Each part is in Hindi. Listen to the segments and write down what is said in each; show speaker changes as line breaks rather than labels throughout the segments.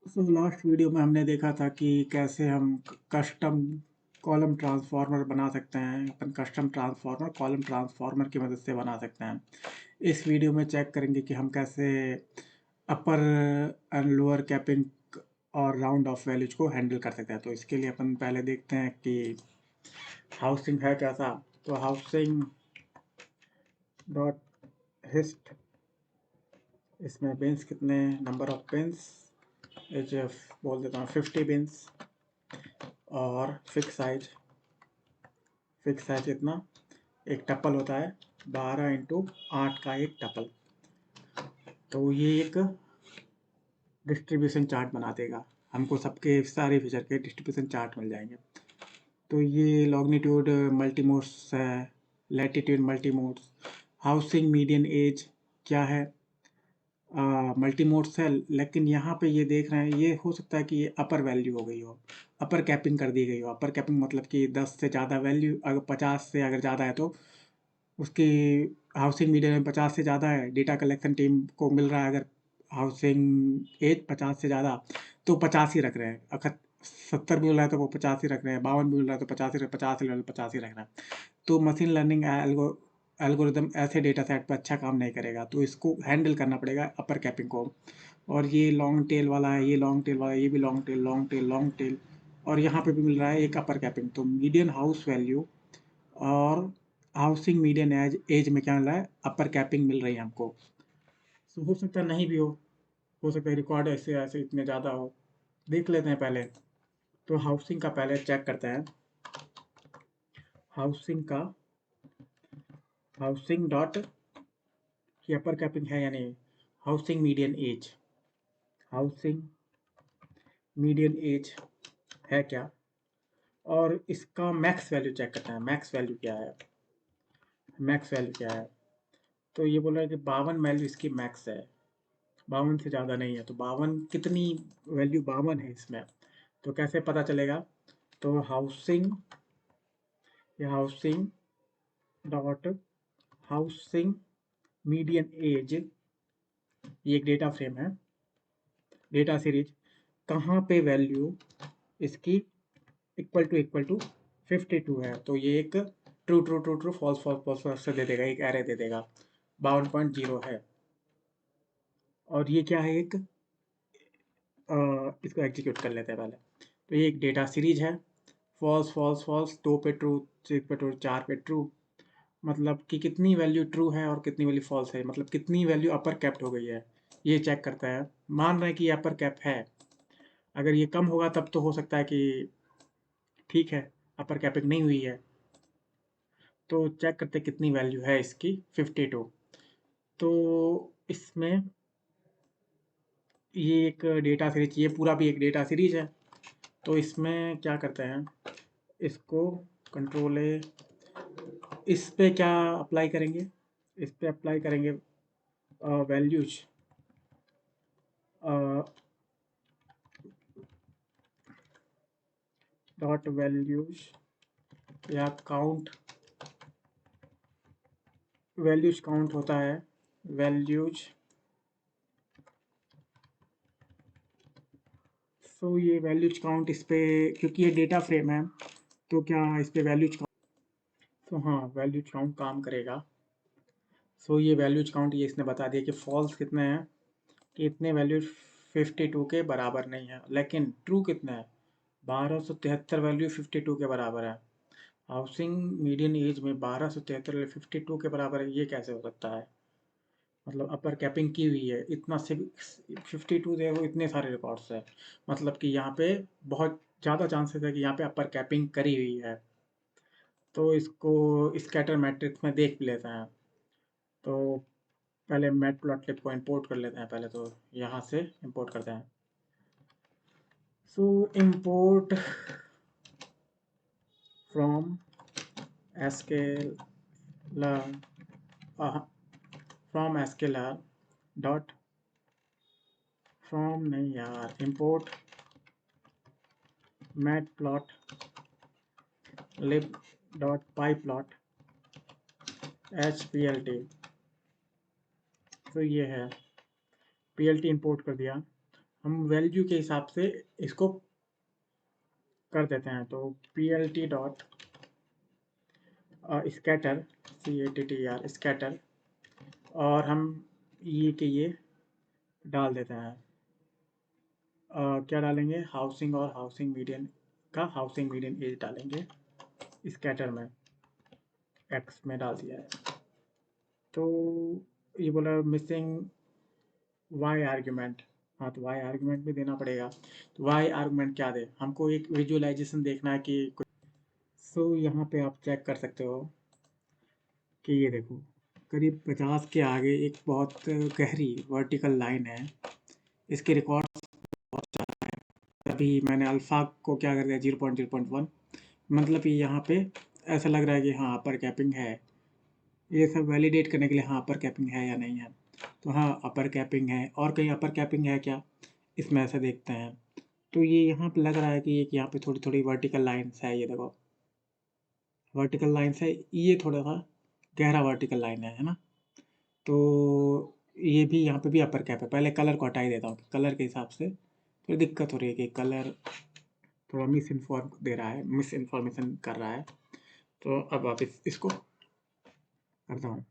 सो लास्ट वीडियो में हमने देखा था कि कैसे हम कस्टम कॉलम ट्रांसफार्मर बना सकते हैं। अपन कस्टम ट्रांसफार्मर कॉलम ट्रांसफार्मर की मदद से बना सकते हैं। इस वीडियो में चेक करेंगे कि हम कैसे अपर एंड लोअर कैपिंग और राउंड ऑफ वैल्यूज को हैंडल कर सकते हैं। तो इसके लिए अपन पहले देखते हैं कि हाउसिंग है कैसा। तो हाउसिंग डॉट हिस्ट, इसमें बिन्स कितने, number of beans, H F बोल देता हूँ 50 बिन्स, और फिक्स साइज कितना, एक टपल होता है 12 × 8 का एक टपल। तो ये एक डिस्ट्रीब्यूशन चार्ट बना देगा हमको, सबके सारे फीचर के डिस्ट्रीब्यूशन चार्ट मिल जाएंगे। तो ये लॉन्गिट्यूड मल्टीमोड्स है, लैटिट्यूड मल्टीमोड्स, हाउसिंग मीडियन एज क्या है, मल्टीमोड्स है। लेकिन यहाँ पे ये देख रहे हैं, ये हो सकता है कि ये अपर वैल्यू हो गई हो, अपर कैपिंग कर दी गई हो। अपर कैपिंग मतलब कि 10 से ज़्यादा वैल्यू, अगर 50 से अगर ज़्यादा है तो उसकी हाउसिंग मीडियन में 50 से ज़्यादा है, डेटा कलेक्शन टीम को मिल रहा है अगर हाउसिंग एज 50 से ज़्यादा, तो 50 ही रख रहे हैं। अगर 70 मिल रहा है तो वो 50 ही रख रहे हैं, 52 मिल रहा है तो 50 ही, 50 लेवल 50 ही रख रहे हैं। तो मशीन लर्निंग एल्गोरिदम ऐसे डेटा सेट पर अच्छा काम नहीं करेगा, तो इसको हैंडल करना पड़ेगा अपर कैपिंग को। और ये लॉन्ग टेल वाला है, ये लॉन्ग टेल वाला है, ये भी long tail long tail long tail, और यहाँ पे भी मिल रहा है एक अपर कैपिंग। तो मीडियन हाउस वैल्यू और हाउसिंग मीडियन एज एज में क्या मिल रहा है, अपर कैपिंग मिल रही है हमको। तो हो सकता है नहीं भी हो सकता है रिकॉर्ड ऐसे ऐसे इतने ज़्यादा हो। देख लेते हैं पहले। तो हाउसिंग का पहले चेक करते हैं। हाउसिंग का हाउसिंग डॉट कि अपर कैपिंग है या नहीं। Housing median age, housing median age है क्या, और इसका मैक्स वैल्यू चेक करते हैं। मैक्स वैल्यू क्या है, मैक्स वैल्यू क्या है। तो ये बोल रहा है कि 52 वैल्यू इसकी मैक्स है, 52 से ज़्यादा नहीं है। तो 52 कितनी वैल्यू 52 है इसमें, तो कैसे पता चलेगा। तो हाउसिंग या housing dot housing median age, ये एक डेटा फ्रेम है, डेटा सीरीज, कहाँ पे वैल्यू इसकी इक्वल टू 52 है। तो ये एक true true true true false false false से दे देगा, एक एरे दे देगा 52.0 है। और ये क्या है, एक इसको एग्जीक्यूट कर लेते हैं पहले। तो ये एक डेटा सीरीज है, फॉल्स फॉल्स फॉल्स, 2 पे ट्रू, 6 पे ट्रू, 4 पे ट्रू। मतलब कि कितनी वैल्यू ट्रू है और कितनी वैल्यू फॉल्स है, मतलब कितनी वैल्यू अपर कैप्ड हो गई है, ये चेक करता है। मान रहे हैं कि ये अपर कैप है, अगर ये कम होगा तब तो हो सकता है कि ठीक है, अपर कैपिंग नहीं हुई है। तो चेक करते कितनी वैल्यू है इसकी, 52। तो इसमें ये एक डेटा सीरीज, ये पूरा भी एक डेटा सीरीज है। तो इसमें क्या करते हैं, इसको कंट्रोल ए, इस पे क्या अप्लाई करेंगे, इस पे अप्लाई करेंगे वैल्यूज, डॉट वैल्यूज या काउंट, वैल्यूज काउंट होता है, वैल्यूज। सो ये वैल्यूज काउंट इस पे, क्योंकि ये डेटा फ्रेम है तो क्या इस पे वैल्यूज काउंट, तो हाँ वैल्यूज काउंट काम करेगा। सो ये वैल्यूज काउंट, ये इसने बता दिया कि फॉल्स कितने हैं, कि इतने वैल्यू 52 के बराबर नहीं है, लेकिन ट्रू कितने हैं, 1273 वैल्यू 52 के बराबर है। हाउसिंग मीडियन एज में 1273 वैल्यू 52 के बराबर है, ये कैसे हो सकता है। मतलब अपर कैपिंग की हुई है, इतना से 52 देखो, इतने सारे रिकॉर्ड्स है, मतलब कि यहाँ पे बहुत ज़्यादा चांसेस है कि यहाँ पे अपर कैपिंग करी हुई है। तो इसको स्कैटर मैट्रिक्स में देख लेते हैं। तो पहले मैटप्लॉटलिब को इंपोर्ट कर लेते हैं, पहले तो यहाँ से इंपोर्ट करते हैं। So import from sklearn, from sklearn dot, from नहीं यार, import matplotlib dot pyplot HPLT। तो ये है PLT इंपोर्ट कर दिया। हम वैल्यू के हिसाब से इसको कर देते हैं। तो plt dot scatter, CATTR scatter, और हम ये के ये डाल देते हैं। क्या डालेंगे, हाउसिंग और हाउसिंग मीडियन का हाउसिंग मीडियन एज डालेंगे स्कैटर में, एक्स में डाल दिया है। तो ये बोला मिसिंग वाई आर्ग्यूमेंट। हाँ, तो वाई आर्ग्यूमेंट भी देना पड़ेगा। तो वाई आर्ग्यूमेंट क्या दे, हमको एक विजुअलाइजेशन देखना है कि सो यहाँ पे आप चेक कर सकते हो कि ये देखो, करीब 50 के आगे एक बहुत गहरी वर्टिकल लाइन है। इसके रिकॉर्ड बहुत ज़्यादा है। अभी मैंने अल्फ़ा को क्या कर दिया, 0.0.1, मतलब कि यहाँ पे ऐसा लग रहा है कि हाँ अपर कैपिंग है। ये सब वैलिडेट करने के लिए, हाँ अपर कैपिंग है या नहीं है। तो हाँ अपर कैपिंग है, और कहीं अपर कैपिंग है क्या, इसमें ऐसे देखते हैं। तो ये यहाँ पे लग रहा है कि एक यहाँ पे थोड़ी थोड़ी वर्टिकल लाइन्स है, ये देखो वर्टिकल लाइन्स है, ये थोड़ा सा गहरा वर्टिकल लाइन है ना। तो ये भी यहाँ पे भी अपर कैप है। पहले कलर को हटा ही देता हूँ, कलर के हिसाब से फिर दिक्कत हो रही है कि कलर थोड़ा मिस इन्फॉर्म दे रहा है, मिस इन्फॉर्मेशन कर रहा है। तो अब वापस इसको करता हूँ।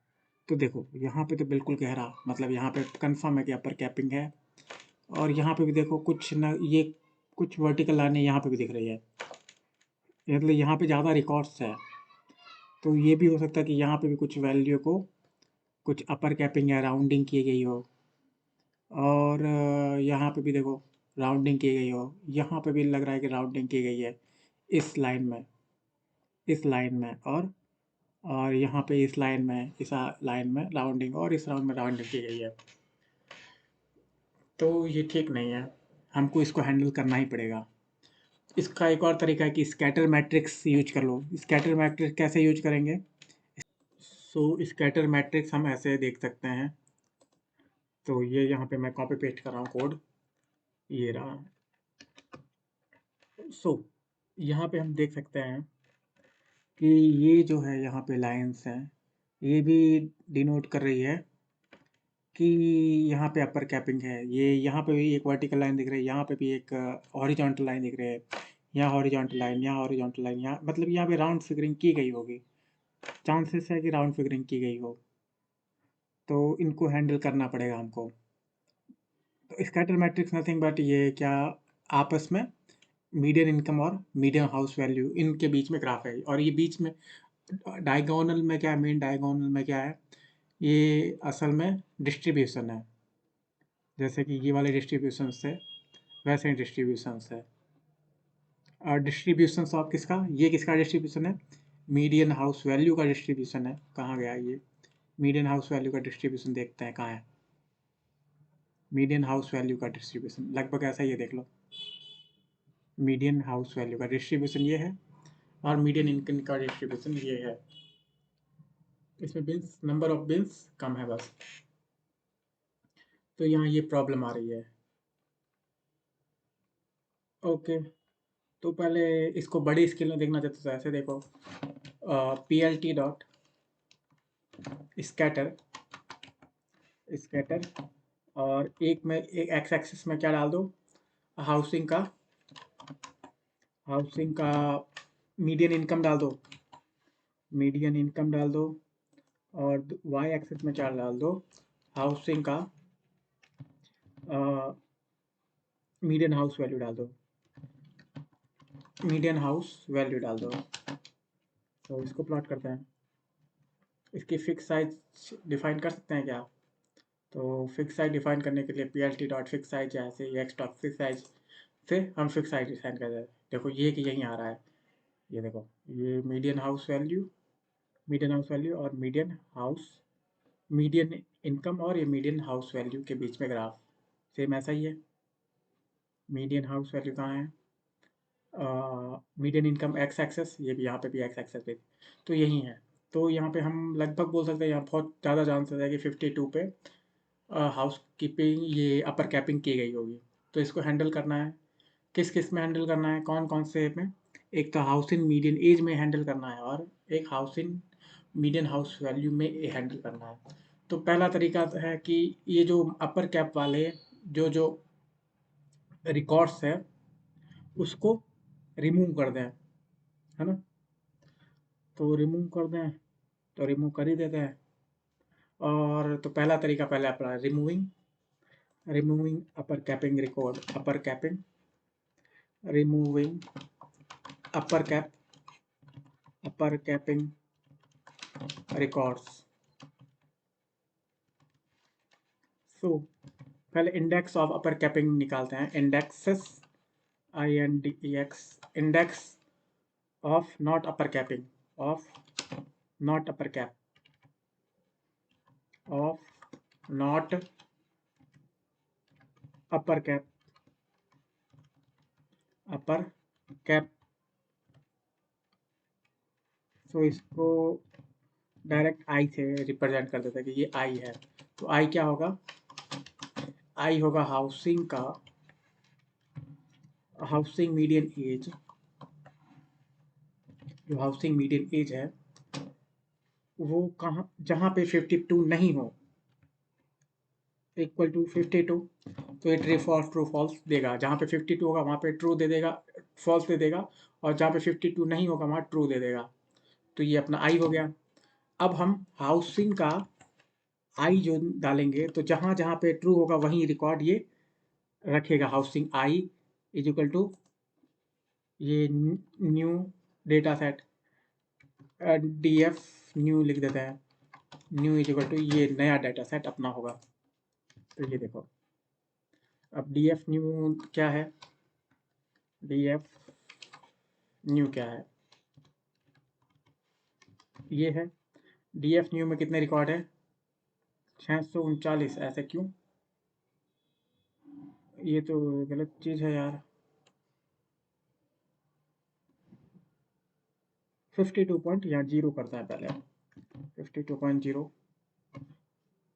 तो देखो यहाँ पे तो बिल्कुल गहरा, मतलब यहाँ पे कंफर्म है कि अपर कैपिंग है। और यहाँ पे भी देखो कुछ न, ये कुछ वर्टिकल लाइनें यहाँ पे भी दिख रही है, मतलब यहाँ पे ज़्यादा रिकॉर्ड्स है। तो ये भी हो सकता है कि यहाँ पे भी कुछ वैल्यू को कुछ अपर कैपिंग या राउंडिंग की गई हो। और यहाँ पे भी देखो राउंडिंग की गई हो, यहाँ पे भी लग रहा है कि राउंडिंग की गई है इस लाइन में, इस लाइन में, और यहाँ पे इस लाइन में, इस लाइन में राउंडिंग, और इस राउंड में राउंडिंग की गई है। तो ये ठीक नहीं है, हमको इसको हैंडल करना ही पड़ेगा। इसका एक और तरीका है कि स्कैटर मैट्रिक्स यूज कर लो। स्कैटर मैट्रिक्स कैसे यूज करेंगे, सो स्कैटर मैट्रिक्स हम ऐसे देख सकते हैं। तो ये यहाँ पे मैं कॉपी पेस्ट कर रहा हूँ कोड, ये रहा। सो यहाँ पे हम देख सकते हैं कि ये जो है यहाँ पे लाइंस हैं, ये भी डिनोट कर रही है कि यहाँ पे अपर कैपिंग है। ये यहाँ पे भी एक वर्टिकल लाइन दिख रही है, यहाँ पे भी एक हॉरिजॉन्टल लाइन दिख रही है, यहाँ हॉरिजॉन्टल लाइन, यहाँ हॉरिजॉन्टल लाइन, यहाँ मतलब यहाँ पे राउंड फिगरिंग की गई होगी, चांसेस है कि राउंड फिगरिंग की गई हो। तो इनको हैंडल करना पड़ेगा हमको। तो स्कैटर मैट्रिक्स नथिंग बट ये क्या, आपस में मीडियन इनकम और मीडियन हाउस वैल्यू, इनके बीच में ग्राफ है। और ये बीच में डायगोनल में क्या है, मेन डायगोनल में क्या है, ये असल में डिस्ट्रीब्यूशन है। जैसे कि ये वाले डिस्ट्रीब्यूशन से वैसे ही डिस्ट्रीब्यूशन है। और डिस्ट्रीब्यूशन ऑफ किसका, ये किसका डिस्ट्रीब्यूशन है, मीडियन हाउस वैल्यू का डिस्ट्रीब्यूशन है। कहाँ गया ये मीडियन हाउस वैल्यू का डिस्ट्रीब्यूशन, देखते हैं कहाँ है मीडियन हाउस वैल्यू का डिस्ट्रीब्यूशन। लगभग ऐसा ही है, देख लो मीडियन हाउस वैल्यू का डिस्ट्रीब्यूशन ये है, और मीडियन इनकम का डिस्ट्रीब्यूशन ये है। इसमें बिन्स, नंबर ऑफ बिन्स कम है बस। तो यहाँ ये प्रॉब्लम आ रही है। ओके, तो पहले इसको बड़ी स्केल में देखना चाहते तो ऐसे देखो, PLT डॉट स्कैटर, स्कैटर, और एक में एक एक्स एक्सिस में क्या डाल दो, हाउसिंग का, हाउसिंग का मीडियन इनकम डाल दो, मीडियन इनकम डाल दो। और वाई एक्सिस में क्या डाल दो, हाउसिंग का मीडियन हाउस वैल्यू डाल दो, मीडियन हाउस वैल्यू डाल दो। तो इसको प्लॉट करते हैं। इसकी फिक्स साइज डिफाइन कर सकते हैं क्या, तो फिक्स साइज डिफाइन करने के लिए PLT डॉट फिक्स साइज, जैसे एक्स डॉट फिक्स साइज से हम फिक्स साइज डिफाइन कर दें। देखो ये कि यहीं आ रहा है, ये देखो ये median house value, median house value और मीडियन हाउस, मीडियन इनकम और ये मीडियन हाउस वैल्यू के बीच में ग्राफ सेम ऐसा ही है। मीडियन हाउस वैल्यू कहाँ है, मीडियन इनकम एक्स एक्सेस, ये भी यहाँ पे भी एक्स एक्सेस पे, तो यही है। तो यहाँ पे हम लगभग बोल सकते हैं यहाँ बहुत ज़्यादा चांसेस है कि 52 पे हाउस कीपिंग, ये अपर कैपिंग की गई होगी। तो इसको हैंडल करना है, किस किस में हैंडल करना है, कौन कौन से में, एक तो हाउसिंग मीडियन एज में हैंडल करना है, और एक हाउसिंग मीडियन हाउस वैल्यू में हैंडल करना है। तो पहला तरीका है कि ये जो अपर कैप वाले जो जो रिकॉर्ड्स है उसको रिमूव कर दें, है ना। तो रिमूव कर दें, तो रिमूव कर ही देते हैं। और तो पहला तरीका पहले अपना removing, removing upper capping record, upper capping, removing upper cap, upper capping records. So पहले इंडेक्स ऑफ अपर कैपिंग निकालते हैं, indexes, INDEX, index of not upper capping, of not upper cap, of not upper cap, upper cap. So इसको डायरेक्ट आई से रिप्रेजेंट कर देते हैं कि ये आई है। तो आई क्या होगा, आई होगा हाउसिंग का, हाउसिंग मीडियन एज, जो हाउसिंग मीडियन एज है वो कहाँ, जहाँ पे 52 नहीं हो, इक्वल टू 52, तो ये ट्रू फॉल्स देगा। जहाँ पे 52 होगा वहाँ पे ट्रू दे देगा, फॉल्स दे देगा, और जहाँ पे 52 नहीं होगा वहाँ ट्रू दे देगा। तो ये अपना आई हो गया। अब हम हाउसिंग का आई जो डालेंगे तो जहाँ जहाँ पे ट्रू होगा वहीं रिकॉर्ड ये रखेगा। Housing I is equal to ये new data set, DF new लिख देते हैं, न्यू इज इक्वल टू ये नया डाटा सेट अपना होगा। तो ये देखो, अब DF न्यू क्या है, DF न्यू क्या है, ये है। DF न्यू में कितने रिकॉर्ड है, 639। ऐसे क्यों, ये तो गलत चीज़ है यार। 52 पॉइंट यहाँ जीरो करता है पहले, 52.0,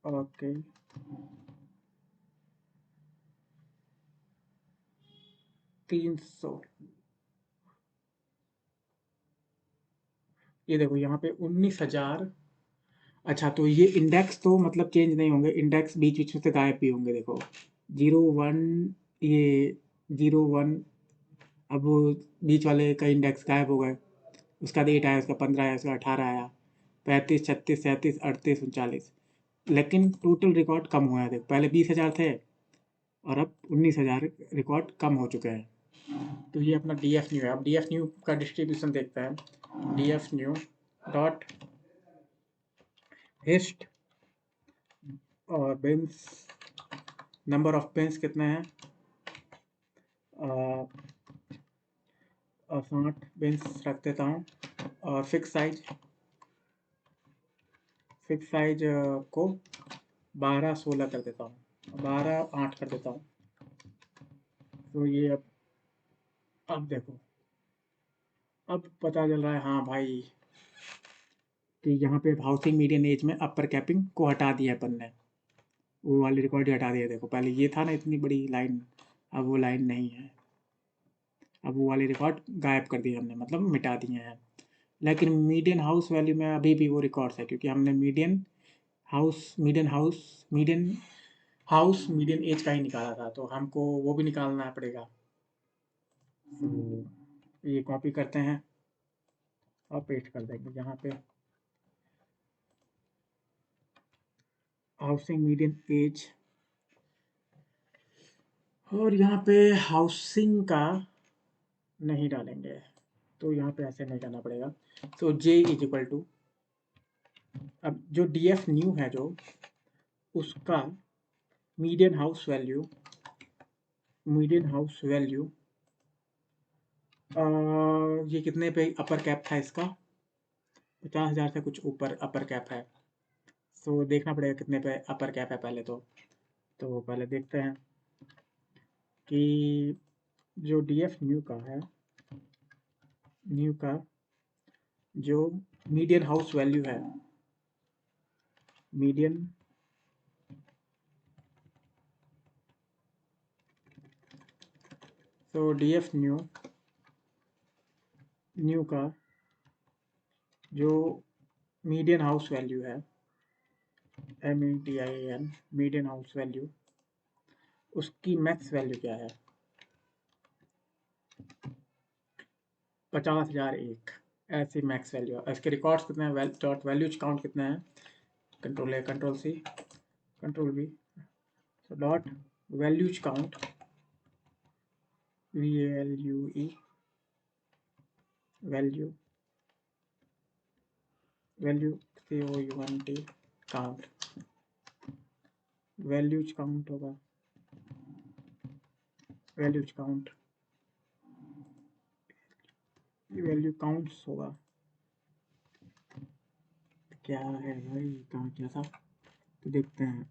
ओके। 300, ये देखो यहाँ पे 19,000। अच्छा, तो ये इंडेक्स तो मतलब चेंज नहीं होंगे, इंडेक्स बीच बीच में से गायब भी होंगे। देखो 01, ये 01, अब वो बीच वाले का इंडेक्स गायब हो गए। उसका 8 आया, उसका 15 आया, उसका 18 आया, 35, 36, 37, 38, 39। लेकिन टोटल रिकॉर्ड कम हुआ है। देखो पहले 20,000 थे और अब 19,000 रिकॉर्ड कम हो चुके हैं। तो ये अपना DF न्यू है। अब DF न्यू का डिस्ट्रीब्यूशन देखते हैं, DF न्यू डॉट हिस्ट, और बिन्स, नंबर ऑफ बिन्स कितने हैं, 60 बिन्स रख देता हूँ। और फिक्स साइज, फिक्स साइज को 12-16 कर देता हूँ, 12-8 कर देता हूँ। तो ये अब देखो, अब पता चल रहा है हाँ भाई कि यहाँ पे हाउसिंग मीडियन एज में अपर कैपिंग को हटा दिया अपन ने, वो वाली रिकॉर्ड ही हटा दिया। देखो पहले ये था ना इतनी बड़ी लाइन, अब वो लाइन नहीं है, अब वो वाले रिकॉर्ड गायब कर दिए हमने, मतलब मिटा दिए हैं। लेकिन मीडियन हाउस वैल्यू में अभी भी वो रिकॉर्ड्स है, क्योंकि हमने मीडियन हाउस मीडियन एज का ही निकाला था, तो हमको वो भी निकालना पड़ेगा। तो ये कॉपी करते हैं और पेस्ट कर देंगे यहाँ पे, हाउसिंग मीडियन एज, और यहाँ पे हाउसिंग का नहीं डालेंगे, तो यहाँ पे ऐसे नहीं करना पड़ेगा। तो J इज इक्वल टू, अब जो DF न्यू है जो, उसका median house value, median house value ये कितने पे अपर कैप था इसका, 50,000 से कुछ ऊपर अपर कैप है। तो देखना पड़ेगा कितने पे अपर कैप है पहले। तो पहले देखते हैं कि जो DF न्यू का है, न्यू का जो मीडियन हाउस वैल्यू है, मीडियन तो DF न्यू, न्यू का जो मीडियन हाउस वैल्यू है, MEDIAN मीडियन हाउस वैल्यू, उसकी मैक्स वैल्यू क्या है, 50,001 ऐसी मैक्स वैल्यू है। इसके रिकॉर्ड्स कितने हैं, डॉट वैल्यूज काउंट कितना है, control A control C control B, so dot values count value value value count count values count होगा values count value counts होगा, क्या है भाई, कहाँ क्या था, तो देखते हैं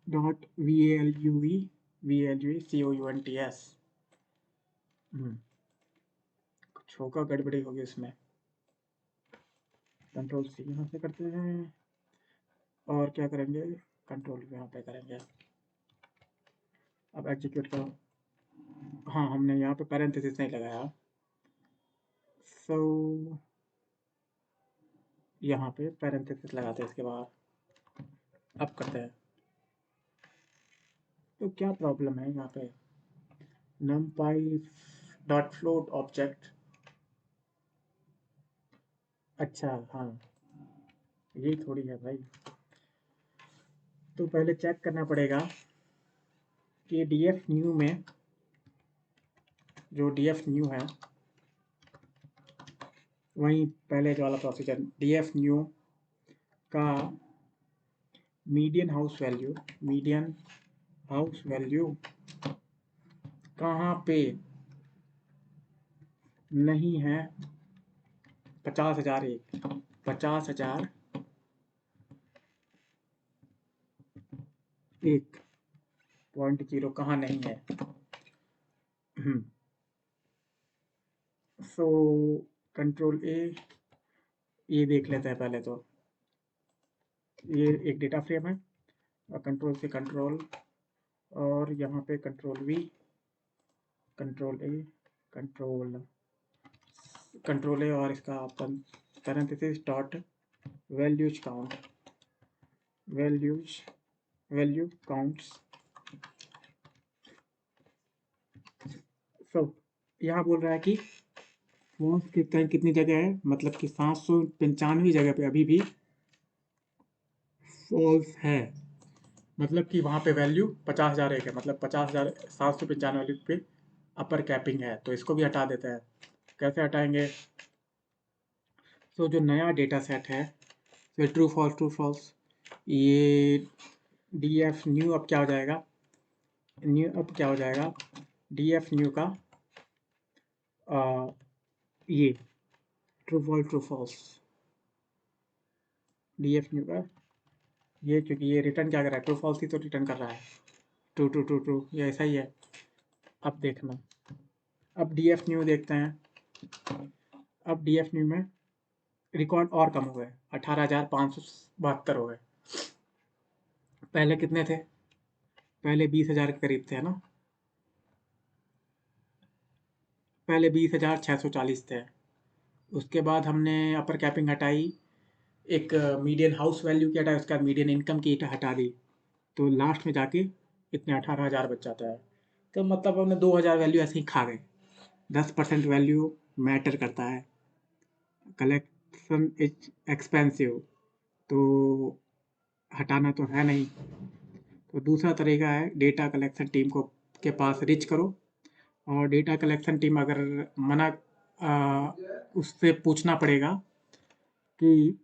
डॉट VALUE कुछ होगा, गड़बड़ी होगी इसमें। कंट्रोल सी यहाँ से करते हैं और क्या करेंगे, कंट्रोल यहाँ पे करेंगे। अब एग्जीक्यूट करो। हाँ, हमने यहाँ पे पैरेंथेसिस नहीं लगाया, सो यहाँ पे पैरेंथेसिस लगाते हैं इसके बाद। अब करते हैं, तो क्या प्रॉब्लम है यहाँ पे, numpy डॉट फ्लोट ऑब्जेक्ट, अच्छा हाँ, ये थोड़ी है भाई। तो पहले चेक करना पड़ेगा कि df new में, जो df new है वहीं पहले जो वाला प्रोसीजर, df new का मीडियन हाउस वैल्यू कहाँ पे नहीं है, 50,001 50,001.0 कहाँ नहीं है। सो कंट्रोल ए, ये देख लेते हैं पहले, तो ये एक डेटा फ्रेम है और कंट्रोल से कंट्रोल, और यहाँ पे कंट्रोल ए कंट्रोल ए और इसका parenthesis dot values value counts. So यहाँ बोल रहा है कि फॉल्स कितनी जगह है, मतलब कि 795 जगह पे अभी भी फॉल्स है, मतलब कि वहाँ पे वैल्यू 50,001 है, मतलब 50,795 पे अपर कैपिंग है, तो इसको भी हटा देते हैं। कैसे हटाएंगे, तो जो नया डेटा सेट है, तो ट्रू फॉल्स, ये df न्यू अब क्या हो जाएगा, df न्यू का ये ट्रू फॉल्स df न्यू का ये, क्योंकि ये रिटर्न क्या कर रहा है, ट्रू फॉल्स ही तो रिटर्न कर रहा है, ट्रू, ये ऐसा ही है। अब देखना, अब df न्यू देखते हैं, अब df न्यू में रिकॉर्ड और कम हुए, 18,572 हो गए। पहले कितने थे, पहले 20,000 के करीब थे, है ना, पहले 20,640 थे। उसके बाद हमने अपर कैपिंग हटाई, एक मीडियन हाउस वैल्यू की हटाई, उसके बाद मीडियन इनकम की हटा दी, तो लास्ट में जाके इतने 18,000 बच जाता है। तो मतलब हमने 2,000 वैल्यू ऐसे ही खा गए। 10% वैल्यू मैटर करता है, कलेक्शन इज एक्सपेंसिव, तो हटाना तो है नहीं। तो दूसरा तरीका है, डेटा कलेक्शन टीम को के पास रीच करो, और डेटा कलेक्शन टीम अगर मना, उससे पूछना पड़ेगा कि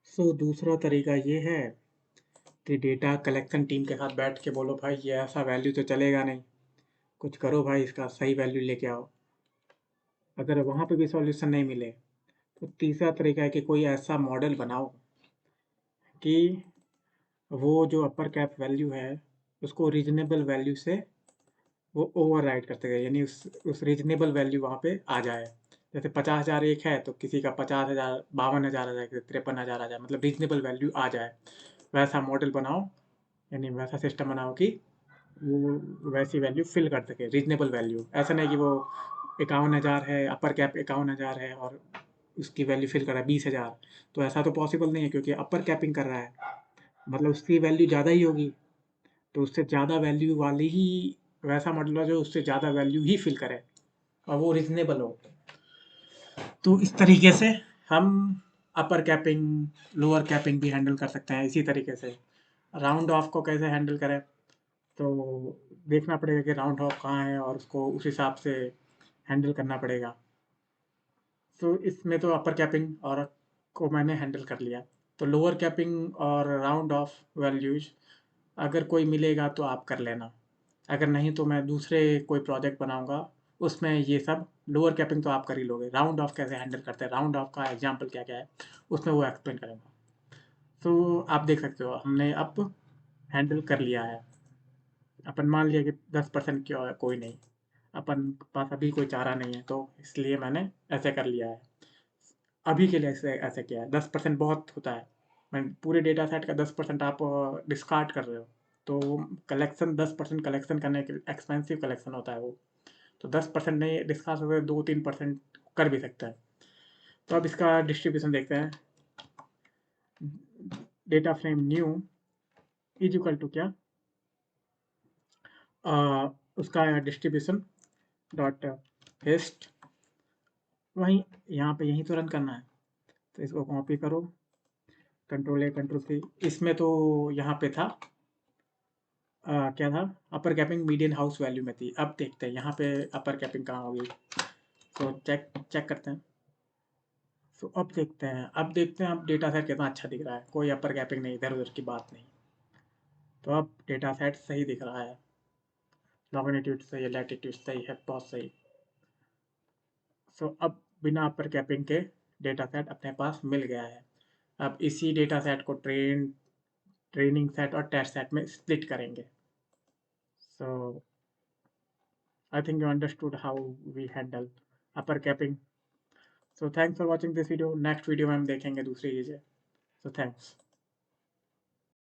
सो दूसरा तरीका ये है कि डेटा कलेक्शन टीम के साथ बैठ के बोलो, भाई ये ऐसा वैल्यू तो चलेगा नहीं, कुछ करो भाई, इसका सही वैल्यू लेके आओ। अगर वहाँ पे भी सॉल्यूशन नहीं मिले, तो तीसरा तरीका है कि कोई ऐसा मॉडल बनाओ कि वो जो अपर कैप वैल्यू है उसको रीजनेबल वैल्यू से वो ओवर राइड करते गए, यानी उस रीजनेबल वैल्यू वहाँ पे आ जाए। जैसे 50,001 है तो किसी का 50,000, 52,000 आ जाए, 53,000 आ जाए, मतलब रीजनेबल वैल्यू आ जाए। वैसा मॉडल बनाओ, यानी वैसा सिस्टम बनाओ कि वो वैसी वैल्यू फिल कर सके, रीजनेबल वैल्यू। ऐसा नहीं कि वो 51,000 है, अपर कैप 51,000 है और उसकी वैल्यू फिल कर रहा है 20,000, तो ऐसा तो पॉसिबल नहीं है, क्योंकि अपर कैपिंग कर रहा है, मतलब उसकी वैल्यू ज़्यादा ही होगी, तो उससे ज़्यादा वैल्यू वाली ही वैसा मॉडल लो जो उससे ज़्यादा वैल्यू ही फिल करे और वो रीजनेबल हो। तो इस तरीके से हम अपर कैपिंग लोअर कैपिंग भी हैंडल कर सकते हैं। इसी तरीके से राउंड ऑफ को कैसे हैंडल करें, तो देखना पड़ेगा कि राउंड ऑफ कहाँ है और उसको उस हिसाब से हैंडल करना पड़ेगा। तो इसमें तो अपर कैपिंग और को मैंने हैंडल कर लिया। तो लोअर कैपिंग और राउंड ऑफ वैल्यूज अगर कोई मिलेगा तो आप कर लेना, अगर नहीं तो मैं दूसरे कोई प्रोजेक्ट बनाऊंगा, उसमें ये सब लोअर कैपिंग तो आप कर ही लोगे। राउंड ऑफ कैसे हैंडल करते हैं, राउंड ऑफ का एग्जाम्पल क्या क्या है, उसमें वो एक्सप्लेन करूँगा। तो आप देख सकते हो हमने अब हैंडल कर लिया है। अपन मान लिया कि 10% क्यों है, कोई नहीं, अपन के पास अभी कोई चारा नहीं है, तो इसलिए मैंने ऐसे कर लिया है। अभी के लिए ऐसे ऐसे किया है। 10% बहुत होता है, मैं पूरे डेटा सेट का 10% आप डिस्कार्ड कर रहे हो, तो कलेक्शन 10% कलेक्शन करने के एक्सपेंसिव कलेक्शन होता है वो। तो 10% नहीं डिस्कास हो गए, 2-3% कर भी सकता है। तो अब इसका डिस्ट्रीब्यूशन देखते हैं। Data frame new is equal to क्या, उसका डिस्ट्रीब्यूशन डॉट हेस्ट, वहीं यहाँ पे यहीं तो रन करना है। तो इसको कॉपी करो, कंट्रोल ए कंट्रोल सी। इसमें तो यहाँ पे था क्या था, अपर कैपिंग मीडियन हाउस वैल्यू में थी। अब देखते हैं यहाँ पे अपर कैपिंग कहाँ होगी, तो चेक चेक करते हैं। तो अब देखते हैं अब डेटा सेट कितना अच्छा दिख रहा है, कोई अपर कैपिंग नहीं, इधर उधर की बात नहीं। तो अब डेटा सेट सही दिख रहा है, लॉन्गिट्यूड सही है, लैटिट्यूड सही है, बहुत सही। सो अब बिना अपर कैपिंग के डेटा सेट अपने पास मिल गया है। अब इसी डेटा सेट को ट्रेनिंग सेट और टेस्ट सेट में स्प्लिट करेंगे। So I think you understood how we handle upper capping. So thanks for watching this video. Next video में हम देखेंगे दूसरी चीज़ें। So thanks.